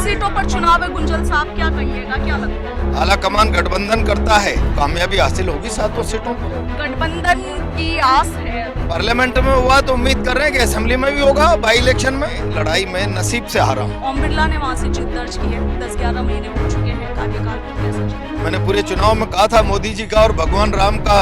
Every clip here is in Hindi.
सीटों पर चुनाव है गुंजल साहब, क्या कहिएगा, क्या लगता है? आला कमान गठबंधन करता है, कामयाबी हासिल होगी 7 सीटों पर। गठबंधन की आस है। पार्लियामेंट में हुआ तो उम्मीद कर रहे हैं कि असेंबली में भी होगा। बाई इलेक्शन में लड़ाई में नसीब से हारा हूं। ओम बिरला ने वहां से जीत दर्ज की है। 10-11 महीने हो चुके हैं कार्यकाल को, कैसा चल रहा है? मैंने पूरे चुनाव में कहा था मोदी जी का और भगवान राम का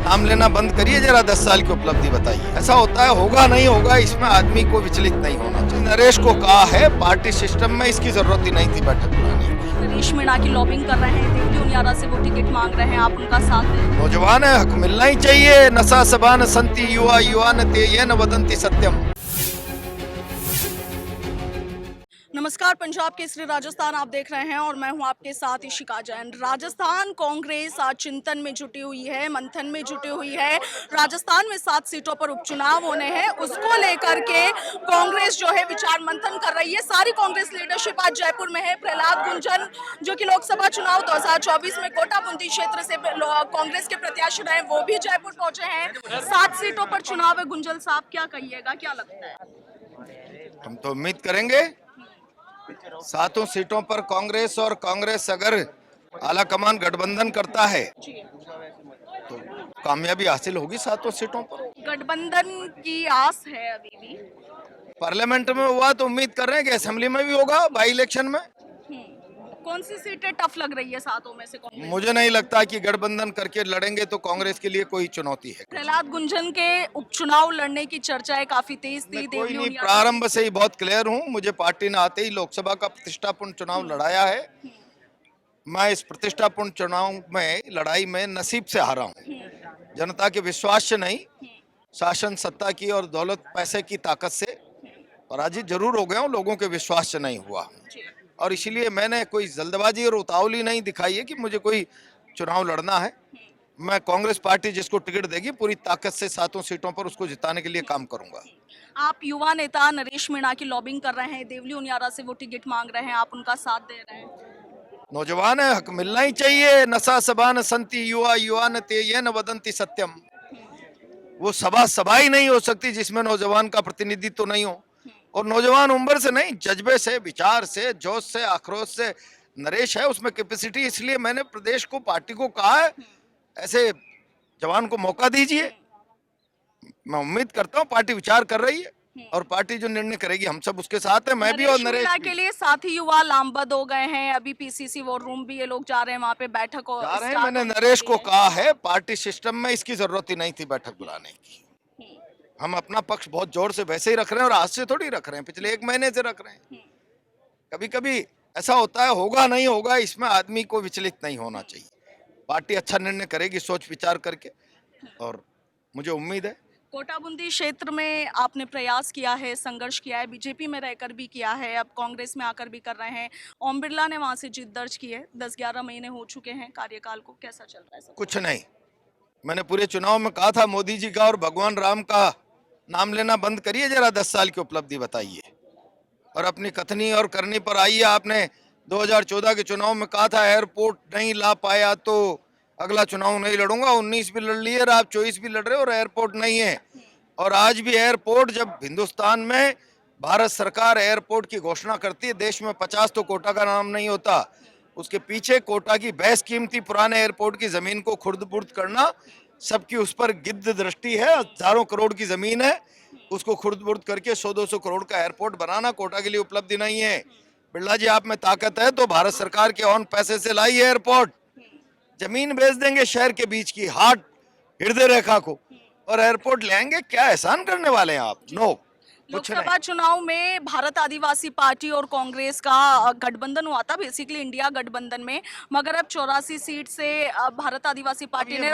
नाम लेना बंद करिए, जरा 10 साल की उपलब्धि बताइए। ऐसा होता है, होगा नहीं होगा, इसमें आदमी को विचलित नहीं होना चाहिए। नरेश को कहा है पार्टी सिस्टम में इसकी जरूरत ही नहीं थी बैठक बुलाने की। नरेश मीणा की लॉबिंग कर रहे हैं, देवली उनियारा से वो टिकट मांग रहे हैं, आप उनका साथ दें? नौजवान है, हक मिलना ही चाहिए। नशा सबान संति युवा युवा न ते ये न वदंती सत्यम। नमस्कार, पंजाब केसरी राजस्थान आप देख रहे हैं और मैं हूं आपके साथ इशिका जैन। राजस्थान कांग्रेस आज चिंतन में जुटी हुई है, मंथन में जुटी हुई है। राजस्थान में 7 सीटों पर उपचुनाव होने हैं, उसको लेकर के कांग्रेस जो है विचार मंथन कर रही है। सारी कांग्रेस लीडरशिप आज जयपुर में है। प्रहलाद गुंजन जो कि लोकसभा चुनाव 2024 में कोटा बूंदी क्षेत्र से कांग्रेस के प्रत्याशी रहे, वो भी जयपुर पहुंचे हैं। 7 सीटों पर चुनाव है गुंजल साहब, क्या कहिएगा, क्या लगता है? हम तो उम्मीद करेंगे 7 सीटों पर कांग्रेस, और कांग्रेस अगर आला कमान गठबंधन करता है तो कामयाबी हासिल होगी 7 सीटों पर। गठबंधन की आस है अभी भी। पार्लियामेंट में हुआ तो उम्मीद कर रहे हैं कि असेंबली में भी होगा। बाई इलेक्शन में कौन सी सीटें टफ लग रही है सातों में से? कांग्रेस? मुझे नहीं लगता कि गठबंधन करके लड़ेंगे तो कांग्रेस के लिए कोई चुनौती है। प्रहलाद गुंजन के उपचुनाव लड़ने की चर्चाएं काफी तेज थी। कोई नहीं, प्रारंभ से ही बहुत क्लियर हूं। मुझे पार्टी ने आते ही लोकसभा का प्रतिष्ठापूर्ण चुनाव लड़ाया है। मैं इस प्रतिष्ठापूर्ण चुनाव में लड़ाई में नसीब से हारा हूं। जनता के विश्वास से नहीं, शासन सत्ता की और दौलत पैसे की ताकत से पराजित जरूर हो गया हूं, लोगों के विश्वास से नहीं हुआ। और इसीलिए मैंने कोई जल्दबाजी और उतावली नहीं दिखाई है कि मुझे कोई चुनाव लड़ना है। मैं कांग्रेस पार्टी जिसको टिकट देगी पूरी ताकत से 7 सीटों पर उसको जिताने के लिए काम करूंगा। आप युवा नेता नरेश मीणा की लॉबिंग कर रहे हैं, देवली उनियारा से वो टिकट मांग रहे हैं, आप उनका साथ दे रहे हैं? नौजवान है, हक मिलना ही चाहिए। नशा सबान संति युवा युवा न ते ये न वदंती सत्यम। वो सभा ही नहीं हो सकती जिसमें नौजवान का प्रतिनिधित्व तो नहीं हो। और नौजवान उम्र से नहीं, जज्बे से, विचार से, जोश से, आक्रोश से नरेश है, उसमें कैपेसिटी। इसलिए मैंने प्रदेश को, पार्टी को कहा है ऐसे जवान को मौका दीजिए। मैं उम्मीद करता हूँ पार्टी विचार कर रही है और पार्टी जो निर्णय करेगी हम सब उसके साथ हैं, मैं भी और नरेश भी। के लिए साथी युवा लामबंद हो गए हैं। अभी पीसीसी वॉर रूम भी ये लोग जा रहे हैं, वहाँ पे बैठक हो जा रहे हैं। मैंने नरेश को कहा है पार्टी सिस्टम में इसकी जरूरत ही नहीं थी बैठक बुलाने की। हम अपना पक्ष बहुत जोर से वैसे ही रख रहे हैं और आज से थोड़ी रख रहे हैं, पिछले 1 महीने से रख रहे हैं। कभी कभी ऐसा होता है, होगा नहीं होगा, इसमें आदमी को विचलित नहीं होना चाहिए। पार्टी अच्छा निर्णय करेगी सोच विचार करके, और मुझे उम्मीद है। कोटा बूंदी क्षेत्र में आपने प्रयास किया है, संघर्ष किया है, बीजेपी में रहकर भी किया है, अब कांग्रेस में आकर भी कर रहे हैं। ओम बिरला ने वहां से जीत दर्ज की है। 10-11 महीने हो चुके हैं कार्यकाल को, कैसा चल रहा है सब? कुछ नहीं, मैंने पूरे चुनाव में कहा था मोदी जी का और भगवान राम का नाम लेना बंद करिए, जरा 10 साल की उपलब्धि बताइए। और अपनी कथनी और करनी पर आइए। आपने 2014 के चुनाव में कहा था एयरपोर्ट नहीं ला पाया तो अगला चुनाव नहीं लड़ूंगा। 19 भी लड़ लिए और आप 24 भी लड़ रहे हो और एयरपोर्ट नहीं है। और आज भी एयरपोर्ट, जब हिंदुस्तान में भारत सरकार एयरपोर्ट की घोषणा करती है, देश में 50 तो कोटा का नाम नहीं होता। उसके पीछे कोटा की बेहद कीमती पुराने एयरपोर्ट की जमीन को खुर्द-बुर्द करना, सबकी उस पर गिद्ध दृष्टि है। हजारों करोड़ की जमीन है, उसको खुर्द-बुर्द करके 100-200 करोड़ का एयरपोर्ट बनाना कोटा के लिए उपलब्धि नहीं है। बिरला जी, आप में ताकत है तो भारत सरकार के ऑन पैसे से लाई एयरपोर्ट। जमीन बेच देंगे शहर के बीच की, हाट हृदय रेखा को, और एयरपोर्ट लेंगे। क्या एहसान करने वाले हैं आप? नो, कुछ नहीं। लोकसभा चुनाव में भारत आदिवासी पार्टी और कांग्रेस का गठबंधन हुआ था, बेसिकली इंडिया गठबंधन में, मगर अब 84 सीट से भारत आदिवासी पार्टी ने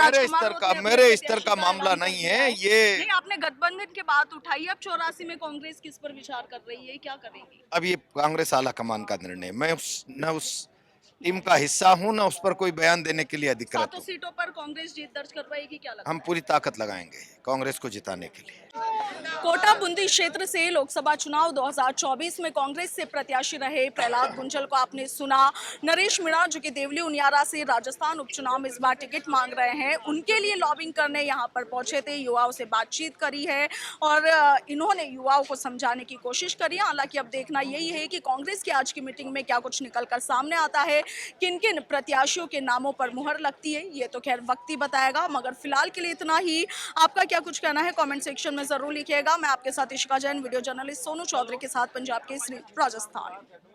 मेरे स्तर का मामला नहीं है ये। नहीं, आपने गठबंधन की बात उठाई, अब 84 में कांग्रेस किस पर विचार कर रही है, क्या करेगी? अब ये कांग्रेस आला कमान का निर्णय, मैं उस टीम का हिस्सा हूं, ना उस पर कोई बयान देने के लिए अधिकृत सातों हूं। सीटों पर कांग्रेस जीत दर्ज करवाएगी, क्या लगता हम पूरी ताकत लगाएंगे कांग्रेस को जिताने के लिए। है? कोटा बूंदी क्षेत्र से लोकसभा चुनाव 2024 में कांग्रेस से प्रत्याशी रहे प्रहलाद गुंजल को आपने सुना। नरेश मीणा जो कि देवली उनियारा से राजस्थान उपचुनाव में इस बार टिकट मांग रहे हैं, उनके लिए लॉबिंग करने यहाँ पर पहुंचे थे, युवाओं से बातचीत करी है और इन्होंने युवाओं को समझाने की कोशिश करी है। हालांकि अब देखना यही है कि कांग्रेस की आज की मीटिंग में क्या कुछ निकलकर सामने आता है, किन किन प्रत्याशियों के नामों पर मुहर लगती है, ये तो खैर वक्त ही बताएगा। मगर फिलहाल के लिए इतना ही। आपका क्या कुछ कहना है कमेंट सेक्शन में जरूर लिखिएगा। मैं आपके साथ इशिका जैन, वीडियो जर्नलिस्ट सोनू चौधरी के साथ, पंजाब केसरी, राजस्थान।